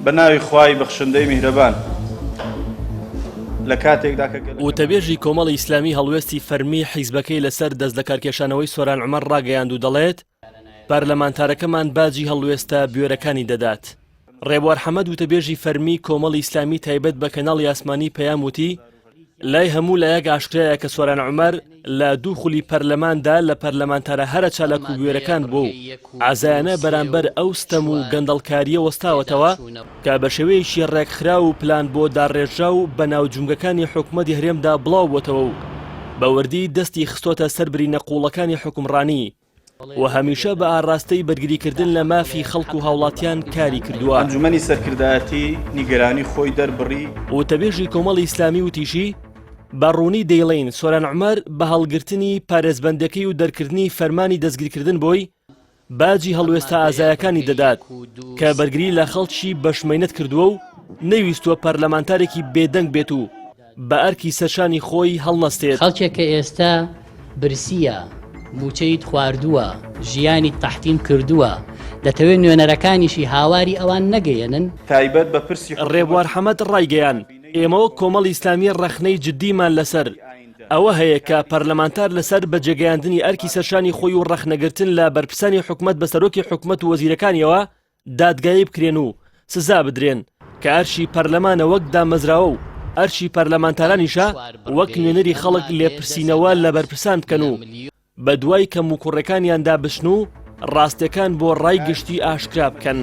بەناوی خوای بەخشندەی میهرەبان لە کاتێکدا وتەبێژی کۆمەڵی ئیسلامی هەڵوێستی فەرمی حیزبەکەی لەسەر دەست لە کارکێشانەوەی سۆران عومەر ڕاگەیاند و دەڵێت پارلەمانتارەکەمان باجی هەڵوێستە بوێرەکانی دەدات. ڕێبوار حەمەد وتەبێژی فەرمی کۆمەڵی ئیسلامی تایبەت بە کەناڵی ئاسمانی پەیام وتی لای هەموو لایەک ئاشکرایە کە سۆران عومەر لە دوو خولی پەرلەماندا لە پەرلەمانتارە هەرە چالاک و گوێرەکان بوو عزایانە بەرامبەر ئەو ستەم و گەندەڵکاریە وەستاوەتەوە کە بە شێوەیەکی ڕێکخرا و پلان بۆ داڕێژا و بە ناوجونگەکانی حکومەتی هەرێمدا بڵاو بۆتەوە و بەوردی دەستی خستۆتە سەربری نەقوڵەکانی حکومڕانی و هەمیشە بە ئاڕاستەی بەرگریکردن لە مافی خەڵک و هاوڵاتیان کاری کردووە. ئەنجومەنی سەرکردایەتی نیگەرانی خۆی دەربڕی وتەبێژی کۆمەڵی ئیسلامی وتیشی بەڕوونی دەیڵێن سۆران عومەر بە هەڵگرتنی پارێزبەندەکەی و دەرکردنی فەرمانی دەستگیرکردن بۆی باجی هەڵوێستا ئازایەکانی دەدات کە بەرگری لە خەڵکی بەشمەینەت کردووە و نەویستووە پەرلەمانتارێکی بێدەنگ بێت و بە ئەرکی سەرشانی خۆی هەڵنەستێت. خەڵکێک کە ئێستا برسیە موچەیت خواردووە ژیانی تەحتیم کردووە دەتەوێت نوێنەرەکانیشی هاواری ئەوان نەگەیەنن تایبەت بە پرسی ڕێبوار حەمەد ڕایگەیان ئێمەوە کۆمەڵی ئیسلامی ڕەخنەی جددیمان لەسەر ئەوە هەیە کە پەرلەمانتار لەسەر بەجێگەیاندنی ئەرکی سەرشانی خۆی و ڕەخنەگرتن لە بەرپرسانی حکومەت بە سەرۆکی حکومەت و وەزیرەکانیەوە دادگایی بکرێن و سزا بدرێن کە ئەرشی پەرلەمانە وەک دامەزراوە و ئەرشی پەرلەمانتارانیشە وەک نوێنەری خەڵک لێپرسینەوە لە بەرپرسان بکەن و بە دوای کەم و کوڕەکانیاندا بشن و ڕاستیەکان بۆ ڕای گشتی ئاشکرا بکەن.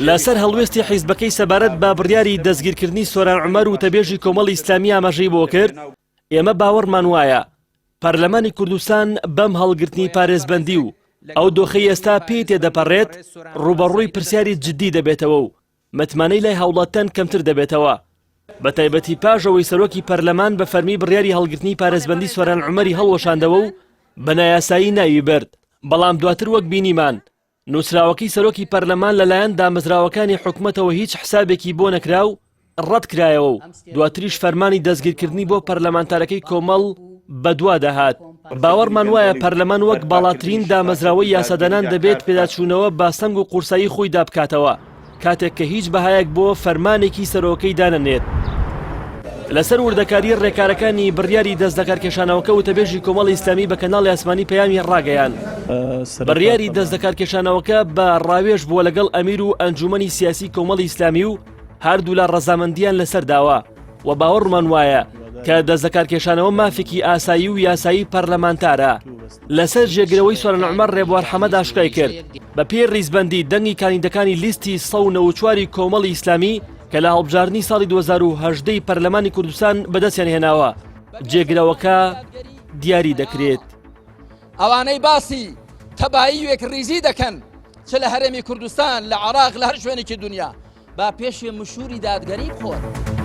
لەسەر هەڵوێستی حیزبەکەی سەبارەت بە بڕیاری دەستگیرکردنی سۆران عومەر و تەبێژی کۆمەڵی ئیسلامی ئاماژەی بۆ کرد ئێمە باوەڕمان وایە پەرلەمانی کوردستان بەم هەڵگرتنی پارێزبەندی و ئەو دۆخەی ئێستا پێی تێدەپەڕێت ڕوبەڕووی پرسیاری جددی دەبێتەوە و متمانەی لای هاوڵاتیان کەمتر دەبێتەوە بە تایبەتی پاژەوەی سەرۆکی پەرلەمان بە فەرمی بڕیاری هەڵگرتنی پارێزبەندی سۆران عومەری هەڵوەشاندەوە و بە نایاسایی ناوی برد. بەڵام دواتر وەک بینیمان نووسراوەکەی سەرۆکی پەرلەمان لەلایەن دامەزراوەکانی حکومەتەوە هیچ حسابێکی بۆ نەکرا و ڕەت کرایەوە و دواتریش فەرمانی دەستگیرکردنی بۆ پەرلەمانتارەکەی کۆمەڵ بەدوا دەهات. باوەڕمان وایە پەرلەمان وەک باڵاترین دامەزراوەی یاسادانان دەبێت پێداچوونەوە با سەنگ و قورسایی خۆی دابکاتەوە کاتێک کە هیچ بەهایەک بۆ فەرمانێکی سەرۆکەی دانەنێت. لەسەر وردەکاری ڕێکارەکانی بڕیاری دەست لە کارکێشانەوەکە وتەبێژی کۆمەڵی ئیسلامی بە کەناڵی ئاسمانی پەیامی ڕاگەیان بڕیاری دەست لە کارکێشانەوەکە بە ڕاوێژ بووە لەگەڵ ئەمیر و ئەنجومەنی سیاسی کۆمەڵی ئیسلامی و هەردوو لە ڕەزامەندیان لەسەر داوە و باوەڕمان وایە کە دەست لە کارکێشانەوە مافێکی ئاسایی و یاسایی پەرلەمانتارە. لەسەر جێگرەوەی سۆران عومەر ڕێبوار حەمەد ئاشکای کرد بە پێی ڕیزبەندی دەنگی کاندیدەکانی لیستی 194 کۆمەڵی ئیسلامی کە لە هەڵبژاردننی ساڵی 2018 پەرلەمانی کوردستان بەدەستیان هێناوە جێگرەوەکە دیاری دەکرێت. ئەوانەی باسی تەبایی وێک ریزی دەکەن چ لە هەرێمی کوردستان لە عێراق لە هەر شوێنێکی دنیا با پێشێ مشوری دادگەری بخۆن.